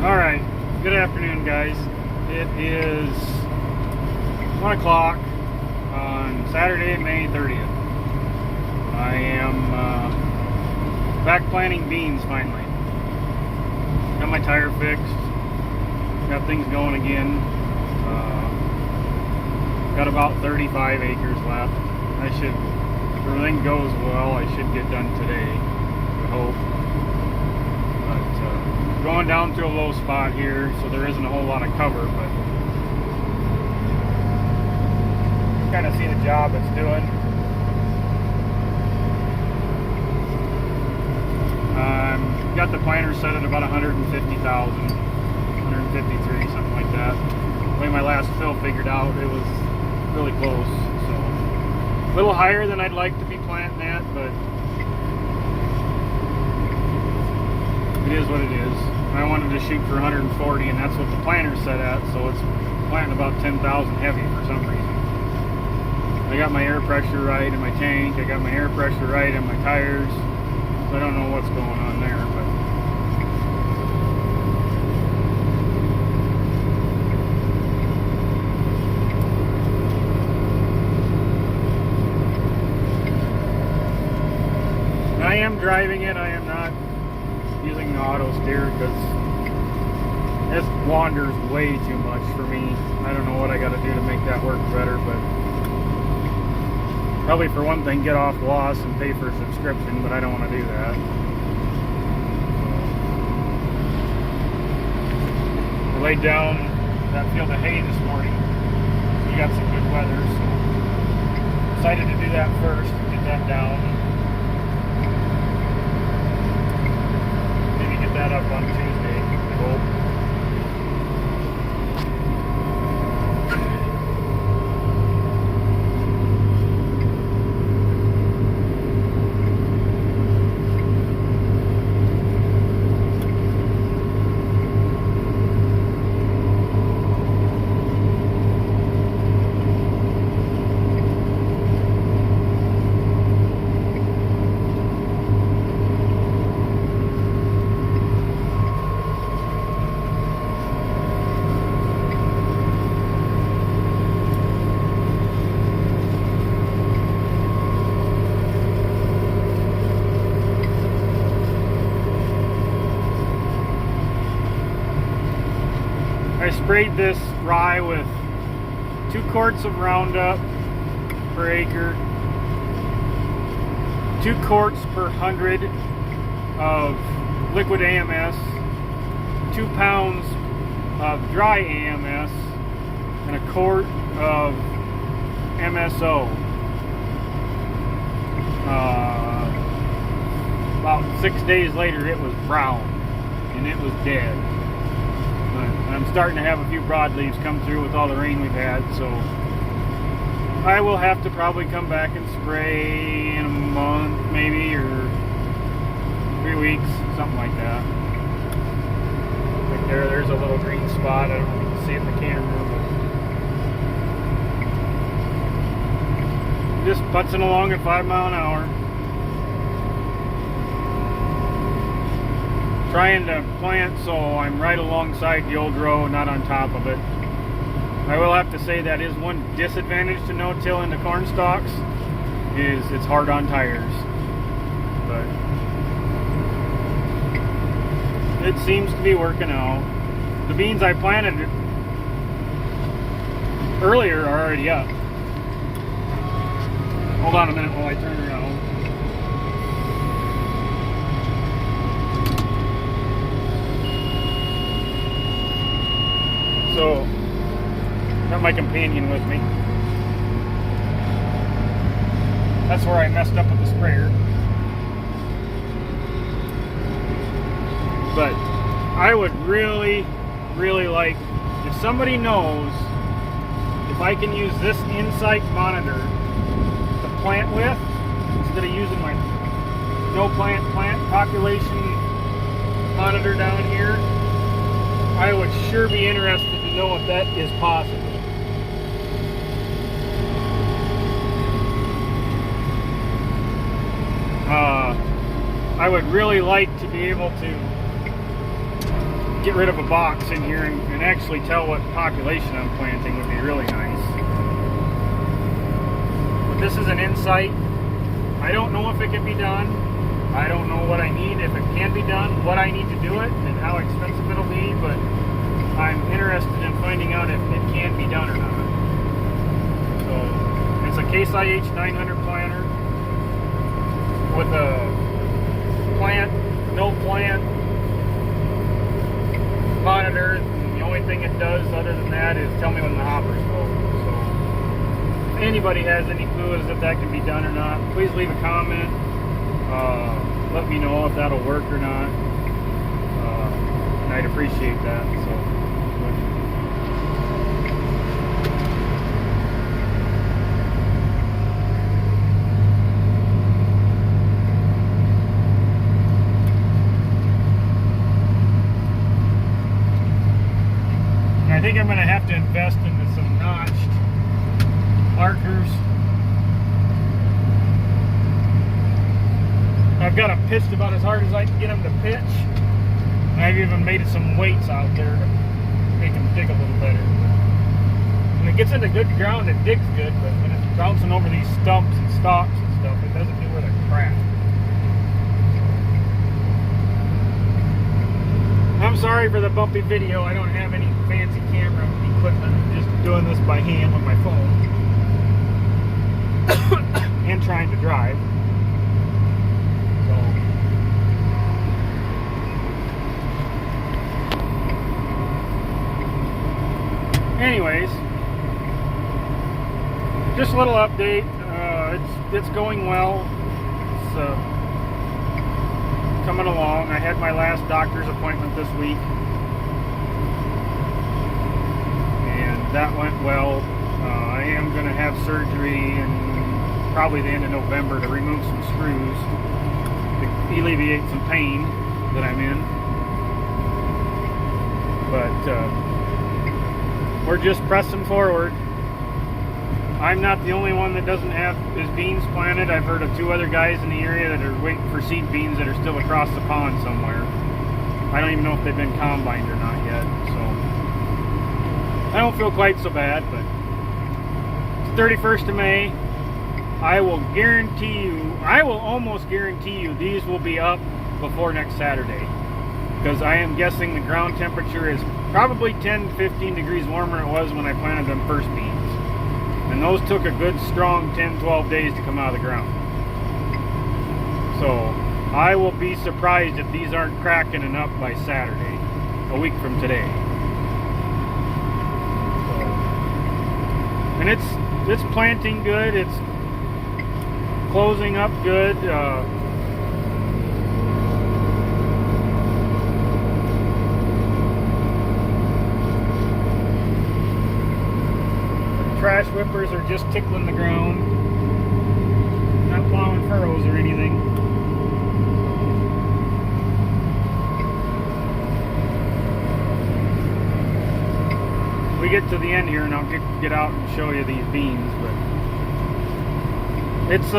Alright, good afternoon guys. It is 1 o'clock on Saturday, May 30th. I am back planting beans finally. Got my tire fixed, got things going again. Got about 35 acres left. If everything goes well, I should get done today, I hope. Going down through a low spot here, so there isn't a whole lot of cover, but kind of see the job it's doing. Got the planter set at about 150,000, 153, something like that. The way my last fill figured out, it was really close. So a little higher than I'd like to be planting at, but it is what it is. I wanted to shoot for 140, and that's what the planter's set at, so it's planting about 10,000 heavy for some reason. I got my air pressure right in my tank, I got my air pressure right in my tires, so I don't know what's going on there, but I am driving it. I am not using the auto steer because this wanders way too much for me. I don't know what I got to do to make that work better, but probably for one thing get off loss and pay for a subscription, but I don't want to do that. I laid down that field of hay this morning. We got some good weather, so decided to do that first, get that down. That up on Tuesday, I hope. I sprayed this rye with 2 quarts of Roundup per acre, 2 quarts per 100 of liquid AMS, 2 pounds of dry AMS, and a quart of MSO. About 6 days later it was brown and it was dead. I'm starting to have a few broadleaves come through with all the rain we've had, so I will have to probably come back and spray in a month maybe, or 3 weeks, something like that. Right there's a little green spot. I don't know if you can see it in the camera, but just putzing along at 5 miles an hour. Trying to plant so I'm right alongside the old row, not on top of it. I will have to say that is one disadvantage to no-tilling the corn stalks, is it's hard on tires. But it seems to be working out. The beans I planted earlier are already up. Hold on a minute while I turn around. So, got my companion with me. That's where I messed up with the sprayer. But I would really, really like, if somebody knows if I can use this insight monitor to plant with, instead of using my no plant population monitor down here, I would sure be interested to know if that is possible. I would really like to be able to get rid of a box in here and actually tell what population I'm planting would be really nice. But this is an insight. I don't know if it can be done. I don't know what I need, if it can be done, what I need to do it, and how expensive it'll be, but I'm interested in finding out if it can be done or not. So, it's a Case IH 900 planter with a plant, no plant monitor. The only thing it does other than that is tell me when the hopper's full. So, if anybody has any clue as if that can be done or not, please leave a comment. Let me know if that'll work or not. And I'd appreciate that. So. I think I'm going to have to invest into some notched markers. I've got them pitched about as hard as I can get them to pitch. And I've even made some weights out there to make them dig a little better. When it gets into good ground, it digs good, but when it's bouncing over these stumps and stalks and stuff, it doesn't do worth a crap. I'm sorry for the bumpy video. I don't have any fancy camera equipment. I'm just doing this by hand with my phone and trying to drive. So, anyways, just a little update. It's going well. It's coming along. I had my last doctor's appointment this week, and that went well. I am going to have surgery in probably the end of November to remove some screws to alleviate some pain that I'm in. But we're just pressing forward. I'm not the only one that doesn't have his beans planted. I've heard of 2 other guys in the area that are waiting for seed beans that are still across the pond somewhere. I don't even know if they've been combined or not yet. So I don't feel quite so bad, but it's 31st of May. I will guarantee you, I will almost guarantee you these will be up before next Saturday. Because I am guessing the ground temperature is probably 10 to 15 degrees warmer than it was when I planted them first beans. And those took a good strong 10-12 days to come out of the ground. So I will be surprised if these aren't cracking and up by Saturday, a week from today. So, and it's planting good, it's closing up good. Trash whippers are just tickling the ground, not plowing furrows or anything. We get to the end here and I'll get out and show you these beans, but it's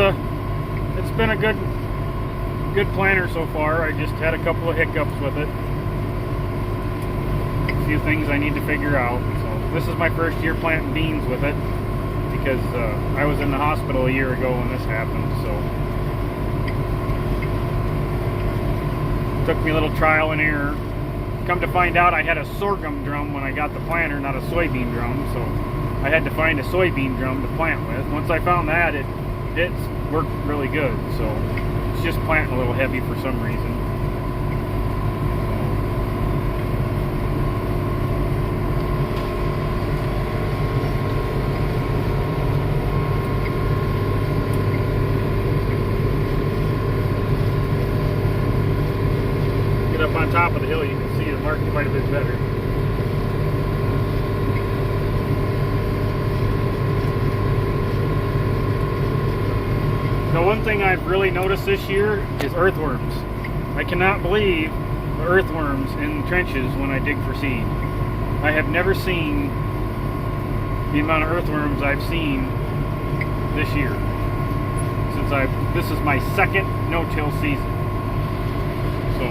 been a good planter so far. I just had a couple of hiccups with it, a few things I need to figure out. This is my first year planting beans with it because I was in the hospital a year ago when this happened, so took me a little trial and error. Come to find out I had a sorghum drum when I got the planter, not a soybean drum, so I had to find a soybean drum to plant with. Once I found that, it's worked really good, so it's just planting a little heavy for some reason. Up on top of the hill, you can see the marking quite a bit better. The one thing I've really noticed this year is earthworms. I cannot believe the earthworms in the trenches when I dig for seed. I have never seen the amount of earthworms I've seen this year. This is my second no-till season. So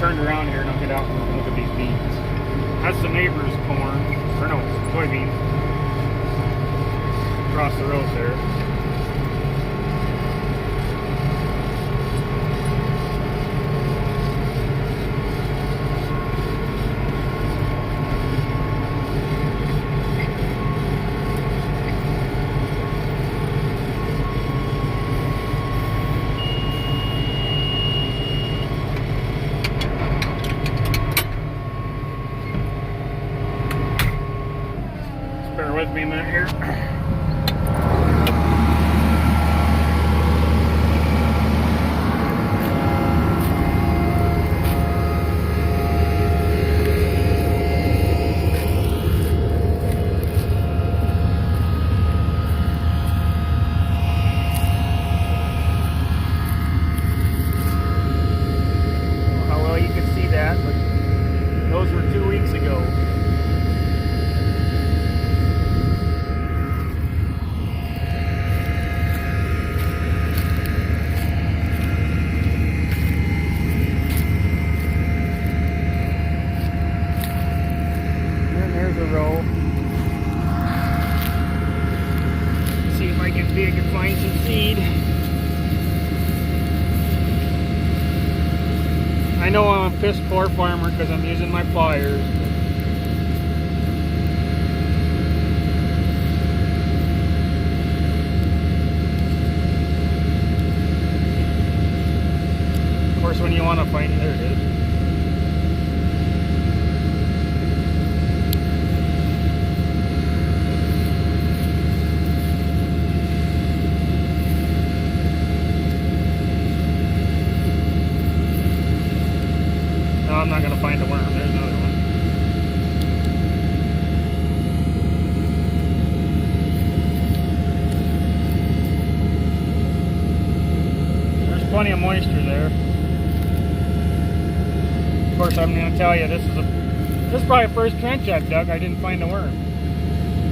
turned around here and I'll get out and look at these beans. That's the neighbor's corn, or no, soybeans. Across the road there. Bear with me a minute here. How well you can see that, but those were 2 weeks ago. There's a row. See if I can find some seed. I know I'm a piss poor farmer because I'm using my pliers. Of course, when you want to find it, there it is. No, I'm not going to find a worm. There's another one. There's plenty of moisture there. Of course, I'm going to tell you, this is probably the first trench I've dug. I didn't find a worm.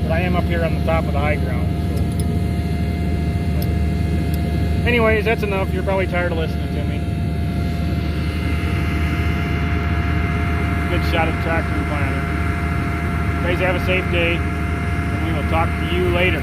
But I am up here on the top of the high ground. So. Anyways, that's enough. You're probably tired of listening to me. Good shot of tractor and planter. You guys have a safe day, and we will talk to you later.